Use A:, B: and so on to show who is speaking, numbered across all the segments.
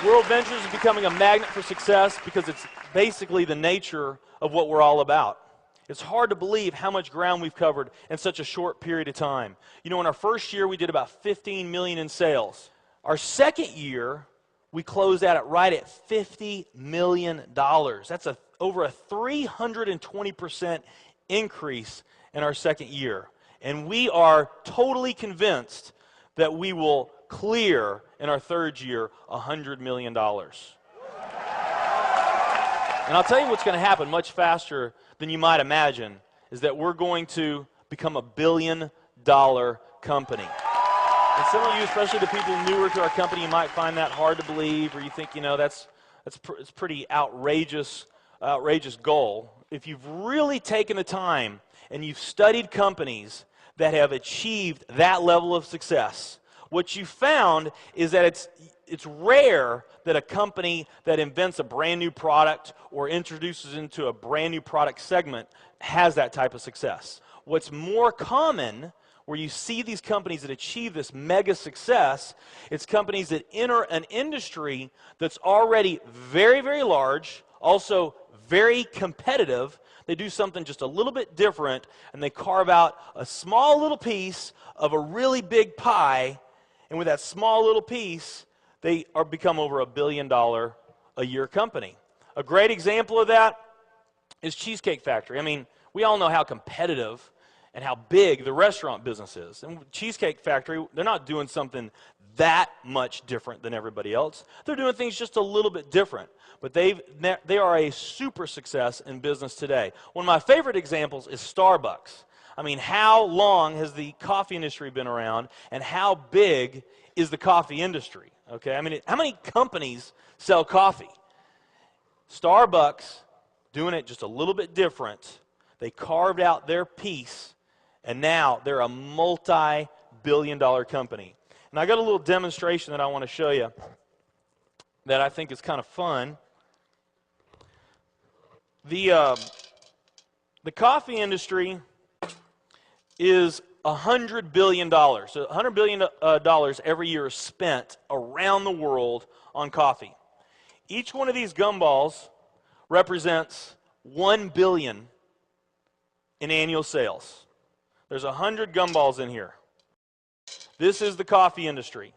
A: Worldventures is becoming a magnet for success because it's basically the nature of what we're all about. It's hard to believe how much ground we've covered in such a short period of time. You know, in our first year, we did about 15 million in sales. Our second year, we closed out right at $50 million. That's over a 320% increase in our second year. And we are totally convinced that we will clear in our third year $100 million. And I'll tell you what's going to happen much faster than you might imagine is that we're going to become a $1 billion company. And some of you, especially the people newer to our company, you might find that hard to believe, or you think, you know, it's pretty outrageous goal. If you've really taken the time and you've studied companies that have achieved that level of success, what you found is that it's rare that a company that invents a brand new product or introduces into a brand new product segment has that type of success. What's more common, where you see these companies that achieve this mega success, it's companies that enter an industry that's already very, very large, also very competitive. They do something just a little bit different, and they carve out a small little piece of a really big pie, and with that small little piece, they become over $1 billion a year company. A great example of that is Cheesecake Factory. I mean, we all know how competitive and how big the restaurant business is. And Cheesecake Factory, they're not doing something that much different than everybody else. They're doing things just a little bit different. But they are a super success in business today. One of my favorite examples is Starbucks. I mean, how long has the coffee industry been around, and how big is the coffee industry? Okay, I mean, how many companies sell coffee? Starbucks, doing it just a little bit different, they carved out their piece, and now they're a multi-billion-dollar company. And I got a little demonstration that I want to show you that I think is kind of fun. The coffee industry is $100 billion. So $100 billion every year is spent around the world on coffee. Each one of these gumballs represents $1 billion in annual sales. There's 100 gumballs in here. This is the coffee industry.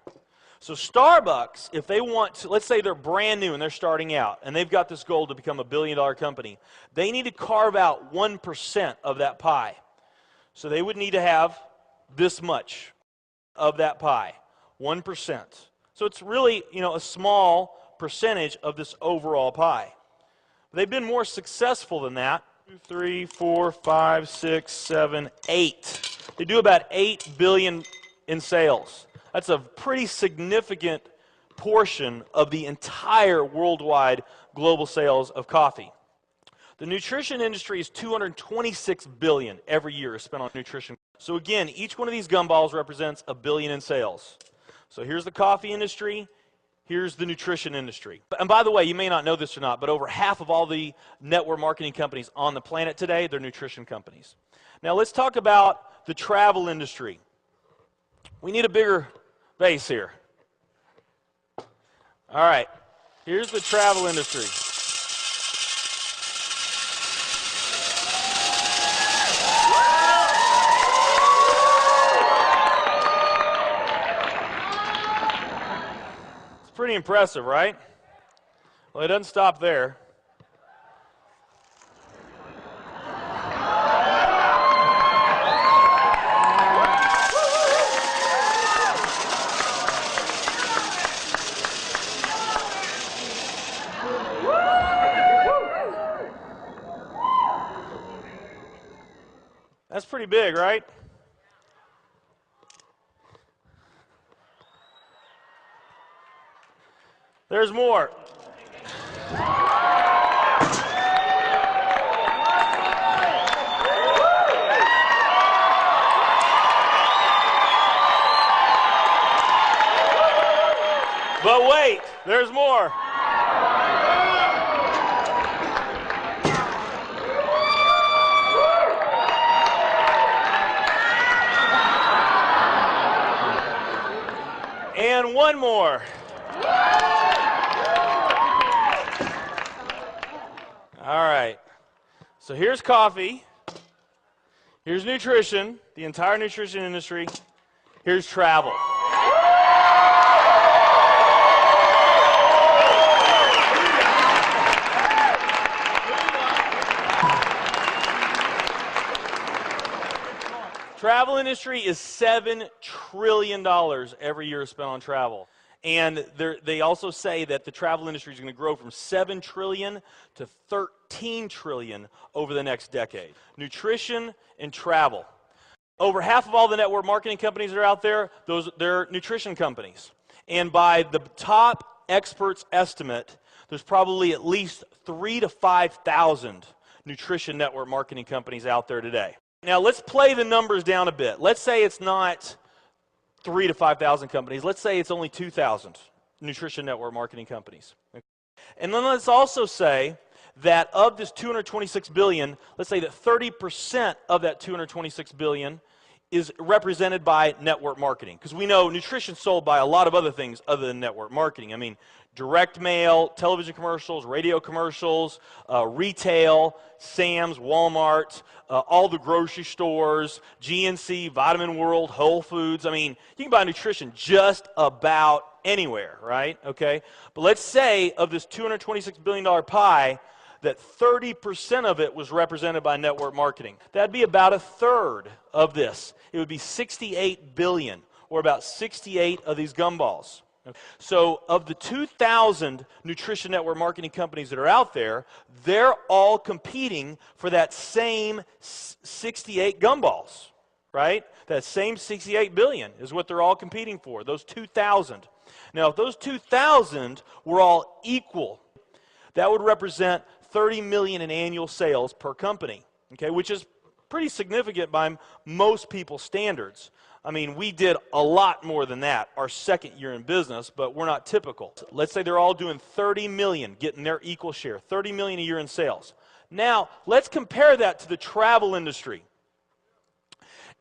A: So Starbucks, if they want to, let's say they're brand new and they're starting out, and they've got this goal to become a $1 billion company, they need to carve out 1% of that pie. So they would need to have this much of that pie, 1%. So it's really, you know, a small percentage of this overall pie. They've been more successful than that. 2, 3, 4, 5, 6, 7, 8. They do about $8 billion in sales. That's a pretty significant portion of the entire worldwide global sales of coffee. The nutrition industry is $226 billion every year is spent on nutrition. So again, each one of these gumballs represents $1 billion in sales. So here's the coffee industry, here's the nutrition industry. And by the way, you may not know this or not, but over half of all the network marketing companies on the planet today, they're nutrition companies. Now let's talk about the travel industry. We need a bigger base here. All right, here's the travel industry. Pretty impressive, right? Well, it doesn't stop there. That's pretty big, right? There's more. But wait, there's more. And one more. All right. So here's coffee. Here's nutrition, the entire nutrition industry. Here's travel. Travel industry is $7 trillion every year spent on travel. And they also say that the travel industry is going to grow from $7 trillion to $13 trillion over the next decade. Nutrition and travel. Over half of all the network marketing companies that are out there, they're nutrition companies. And by the top experts' estimate, there's probably at least 3,000 to 5,000 nutrition network marketing companies out there today. Now let's play the numbers down a bit. Let's say it's not 3,000 to 5,000 companies. Let's say it's only 2,000 nutrition network marketing companies. And then let's also say that of this $226 billion, let's say that 30% of that $226 billion is represented by network marketing. Because we know nutrition is sold by a lot of other things other than network marketing. I mean, direct mail, television commercials, radio commercials, retail, Sam's, Walmart, all the grocery stores, GNC, Vitamin World, Whole Foods. I mean, you can buy nutrition just about anywhere, right? Okay? But let's say of this $226 billion pie, that 30% of it was represented by network marketing. That'd be about a third of this. It would be 68 billion, or about 68 of these gumballs. So of the 2,000 nutrition network marketing companies that are out there, they're all competing for that same 68 gumballs, right? That same 68 billion is what they're all competing for, those 2,000. Now, if those 2,000 were all equal, that would represent 30 million in annual sales per company, okay, which is pretty significant by most people's standards. I mean, we did a lot more than that our second year in business, but we're not typical. Let's say they're all doing 30 million, getting their equal share, 30 million a year in sales. Now, let's compare that to the travel industry.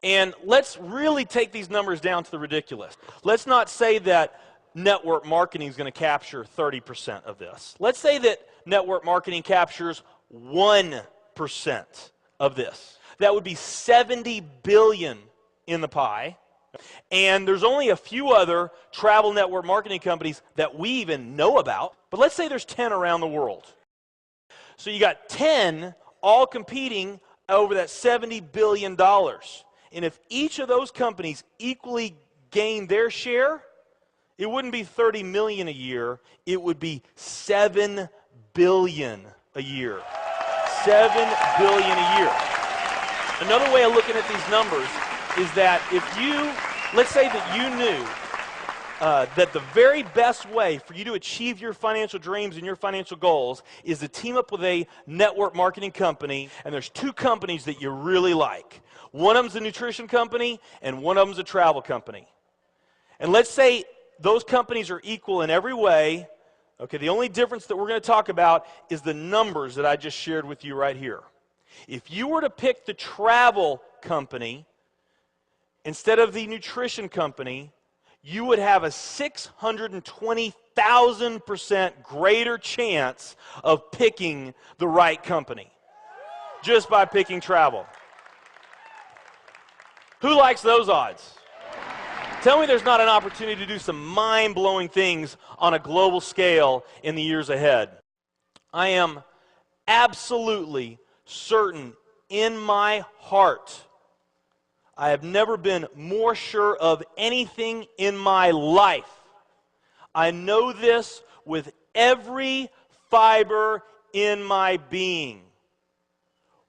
A: And let's really take these numbers down to the ridiculous. Let's not say that network marketing is going to capture 30% of this. Let's say that network marketing captures 1% of this. That would be 70 billion in the pie. And there's only a few other travel network marketing companies that we even know about. But let's say there's 10 around the world. So you got 10 all competing over that $70 billion. And if each of those companies equally gain their share, it wouldn't be 30 million a year, it would be 7 billion a year. 7 billion a year. Another way of looking at these numbers is that if you, let's say that you knew that the very best way for you to achieve your financial dreams and your financial goals is to team up with a network marketing company, and there's two companies that you really like. One of them's a nutrition company, and one of them's a travel company. And let's say those companies are equal in every way. Okay, the only difference that we're going to talk about is the numbers that I just shared with you right here. If you were to pick the travel company instead of the nutrition company, you would have a 620,000% greater chance of picking the right company just by picking travel. Who likes those odds? Tell me there's not an opportunity to do some mind-blowing things on a global scale in the years ahead. I am absolutely certain in my heart, I have never been more sure of anything in my life. I know this with every fiber in my being.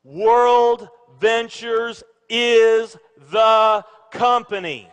A: Worldventures is the company.